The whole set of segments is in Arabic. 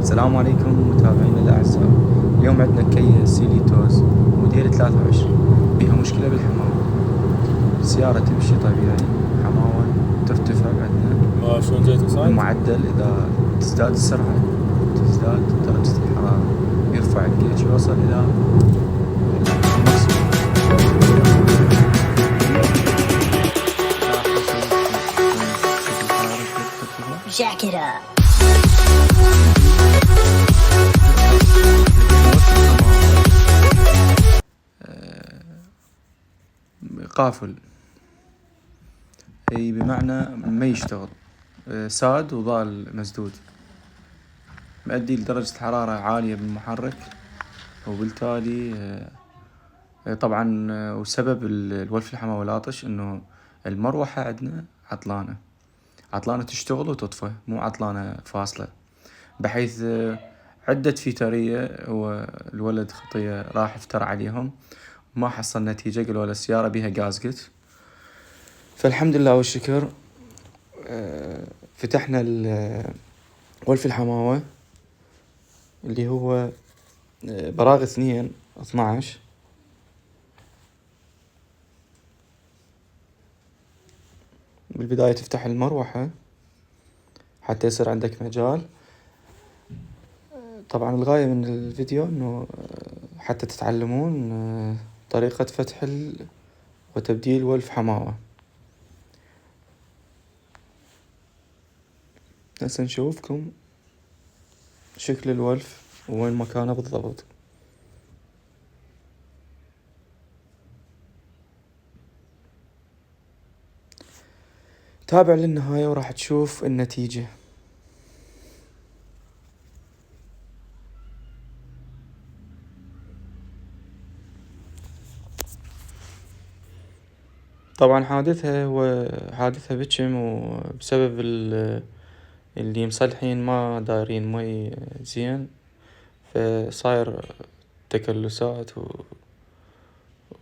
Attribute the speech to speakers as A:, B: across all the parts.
A: السلام عليكم متابعينا الأعزاء. اليوم عندنا كيا سيليتوز موديل 23 بيها مشكلة بالحماوة. السيارة تمشي طبيعي، حماوة ترتفع عندنا
B: شلون جايته صايد؟
A: معدل. إذا تزداد السرعة تزداد درجة الحرارة، يرفع الجيج يوصل إلى الماكسيموم.
C: Jack it up.
A: قافل، أي بمعنى ما يشتغل، ساد وظال مسدود، مؤدي لدرجة حرارة عالية بالمحرك. وبالتالي طبعا وسبب الولف الحماوي العاطش انه المروحة عندنا عطلانة تشتغل وتطفى، مو عطلانة فاصلة، بحيث عدة فيتارية والولد خطية راح افتر عليهم ما حصل نتيجة. قالوا له السيارة بيها قازقت. فالحمد لله والشكر فتحنا ولف الحماوة اللي هو براغ 2/12. بالبداية تفتح المروحة حتى يصير عندك مجال. طبعا الغاية من الفيديو انه حتى تتعلمون طريقة فتح وتبديل ولف حماوة. هسه نشوفكم شكل الولف وين مكانه بالضبط. تابع للنهاية وراح تشوف النتيجة. طبعا حادثها بكم، وبسبب اللي مصلحين ما دايرين مي زين، فصاير تكلسات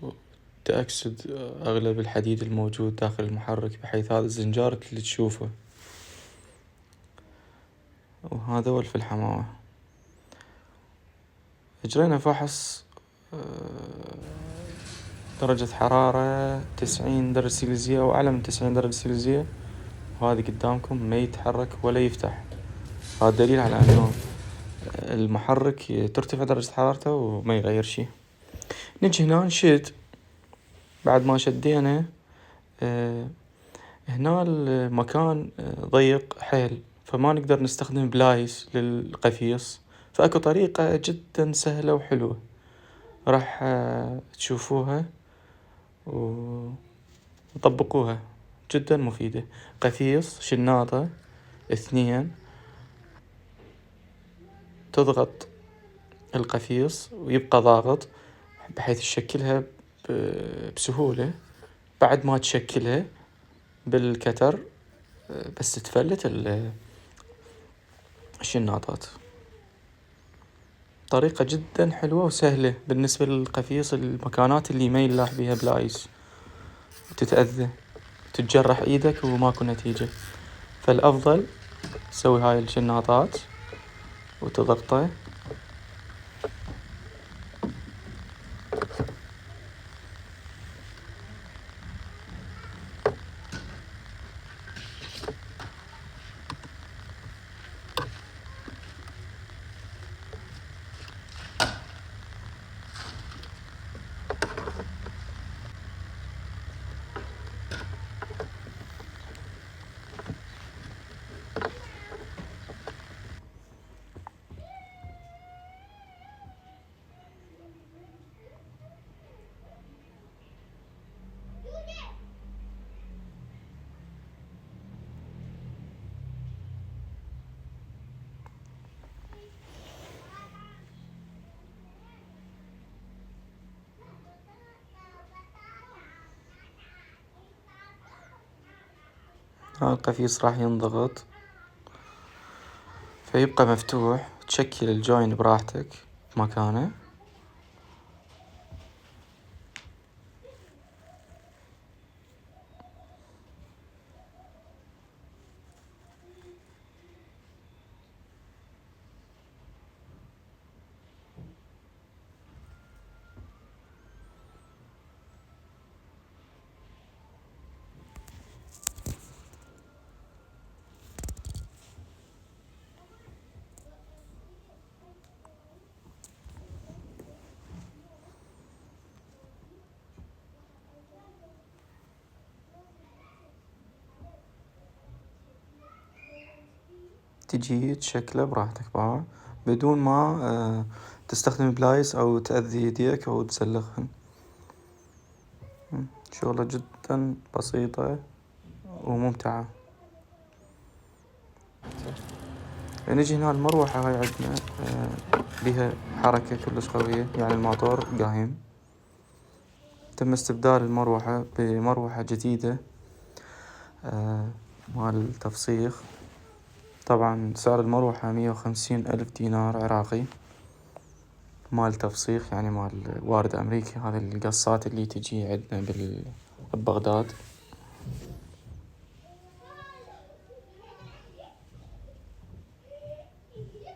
A: وتأكسد أغلب الحديد الموجود داخل المحرك، بحيث هذا الزنجار اللي تشوفه. وهذا ولف الحماوة. اجرينا فحص درجة حرارة 90 درجة سيليزية أو أعلى من 90 درجة سيليزية، وهذه قدامكم ما يتحرك ولا يفتح. هذا دليل على أنه المحرك ترتفع درجة حرارته وما يغير شيء. نجي هنا نشد. بعد ما شدينا هنا المكان ضيق حيل، فما نقدر نستخدم بلايس للقفيص. فأكو طريقة جدا سهلة وحلوة راح تشوفوها وطبقوها، جدا مفيدة. قفيص شناطة 2، تضغط القفيص ويبقى ضاغط بحيث تشكلها بسهولة. بعد ما تشكلها بالكتر بس تفلت الشناطات. طريقة جدا حلوة وسهلة بالنسبة للقفيص، المكانات اللي ما يلاح بيها بلايس وتتأذى تتجرح ايدك وماكو نتيجة. فالأفضل تسوي هاي الشناطات وتضغطه. القفيص راح ينضغط فيبقى مفتوح. تشكل الجوين براحتك مكانه. تجي تشكله براحتك بقى بدون ما تستخدم بلايس أو تأذي يديك أو تزلقهن. شغلة جدا بسيطة وممتعة. نجي هنا المروحة هاي عندنا بها حركة كلش قوية، يعني الموتور قايم. تم استبدال المروحة بمروحة جديدة مال تفسيخ. طبعا سعر المروحة 150 ألف دينار عراقي مال تفسيخ، يعني مال وارد أمريكي. هذه القصات اللي تجي عندنا ببغداد.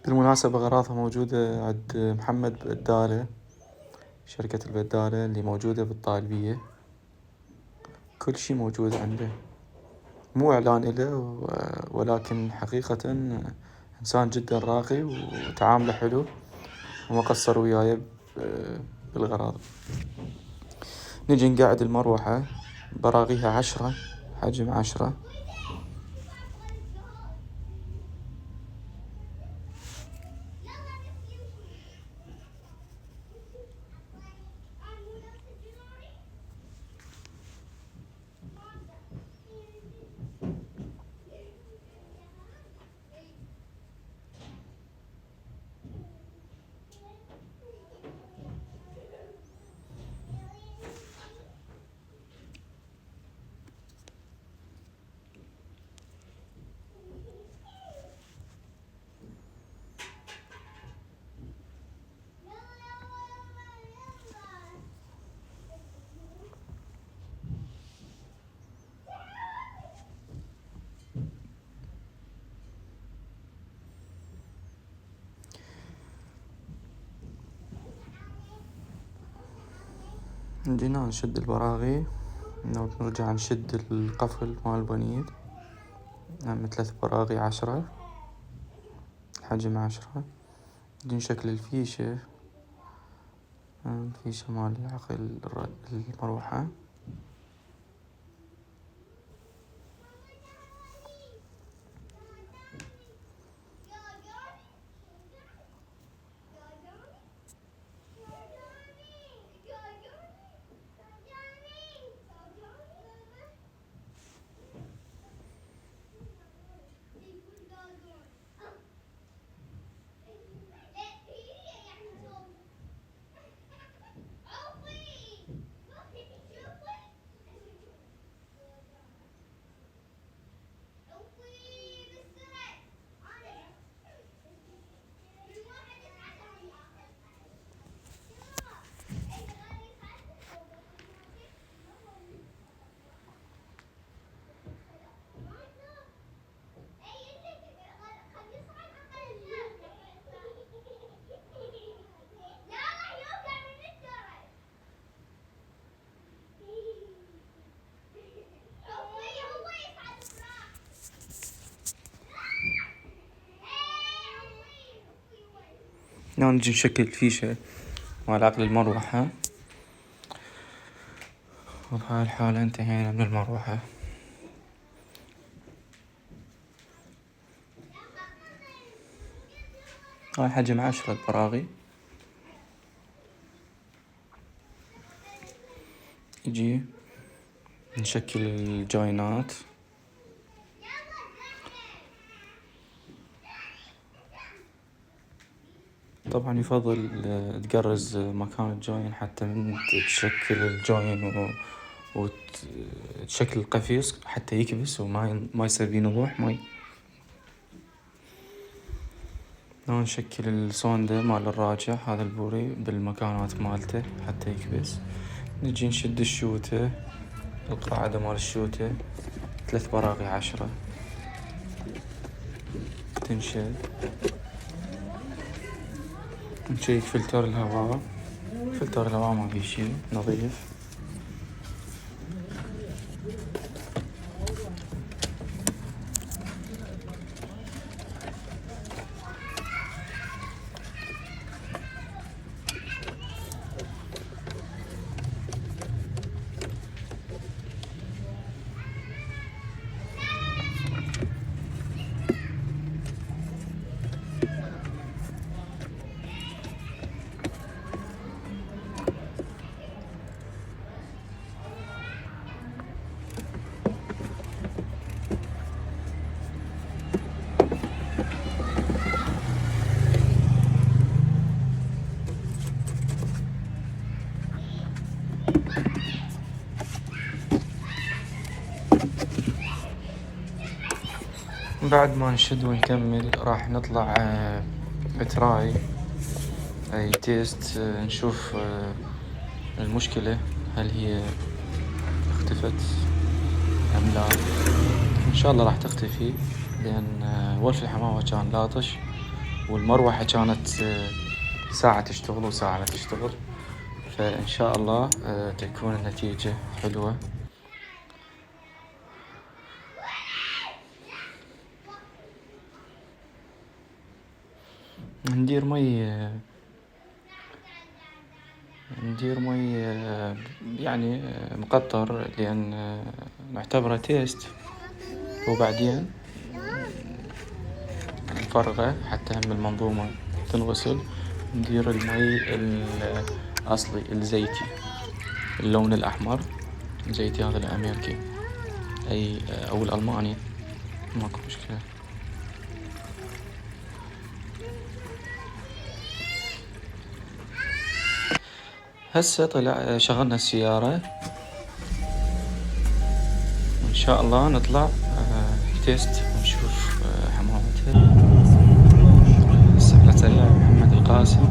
A: بالمناسبة أغراضها موجودة عند محمد بدالة، شركة البدالة اللي موجودة بالطالبية. كل شي موجود عنده، مو إعلان إله ولكن حقيقة إنسان جدا راقي وتعامله حلو وما قصر وياي بالغراض. نجي نقعد المروحة، براغيها 10، حجم 10. جينا نشد البراغي، نرجع نشد القفل مال البنيد. 3 براغي 10، حجم 10. نجي نشكل الفيشة، الفيشة مال عقل المروحة. نجي نشكل الفيشة مال عقل المروحة. وبهاي الحالة انتهينا من المروحة. هاي حجم 10 البراغي. يجي نشكل الجوينات. طبعا يفضل تقرز مكان الجوين حتى من تشكل الجوين وتشكل القفيص حتى يكبس وما يصير بيه نضوح ماي. نشكل السوندة مال الراجع، هذا البوري بالمكانات مالته حتى يكبس. نجي نشد الشوتة، القاعدة مال الشوتة 3 براغي 10 تنشد. نشيك فلتر الهواء، فلتر الهواء ما فيه شي، نظيف. بعد ما نشد ونكمل راح نطلع تراي أي تيست، نشوف المشكلة هل هي اختفت أم لا. إن شاء الله راح تختفي، لأن ولف الحماوة كان لاطش والمروحة كانت ساعة تشتغل وساعة لا تشتغل، فإن شاء الله تكون النتيجة حلوة. ندير مي يعني مقطر، لأن نعتبره تيست، وبعدين نفرغه حتى هم المنظومة تنغسل. ندير المي الأصلي الزيتي، اللون الأحمر زيتي، هذا الأمريكي أو الألماني، ماكو مشكلة. هسه طلع شغلنا السيارة، وإن شاء الله نطلع تيست ونشوف حمامتها. السهلة سريع محمد القاسم.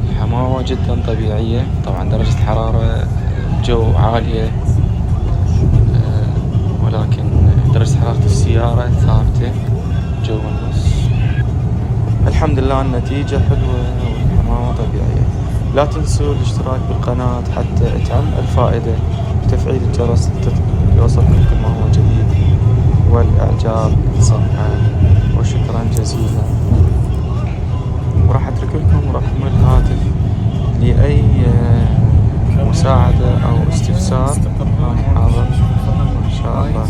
A: الحماوة جدا طبيعية، طبعا درجة حرارة الجو عالية، ولكن درجة حرارة السيارة ثابتة جو النص. الحمد لله النتيجة حلوة والحماوة طبيعية. لا تنسوا الاشتراك بالقناة حتى تعم الفائدة، وتفعيل الجرس ليوصلكم كل ما هو جديد، والإعجاب بالصفحة، وشكرا جزيلا. وراح أترك لكم رقم الهاتف لأي مساعدة أو استفسار، أنا حاضر إن شاء الله.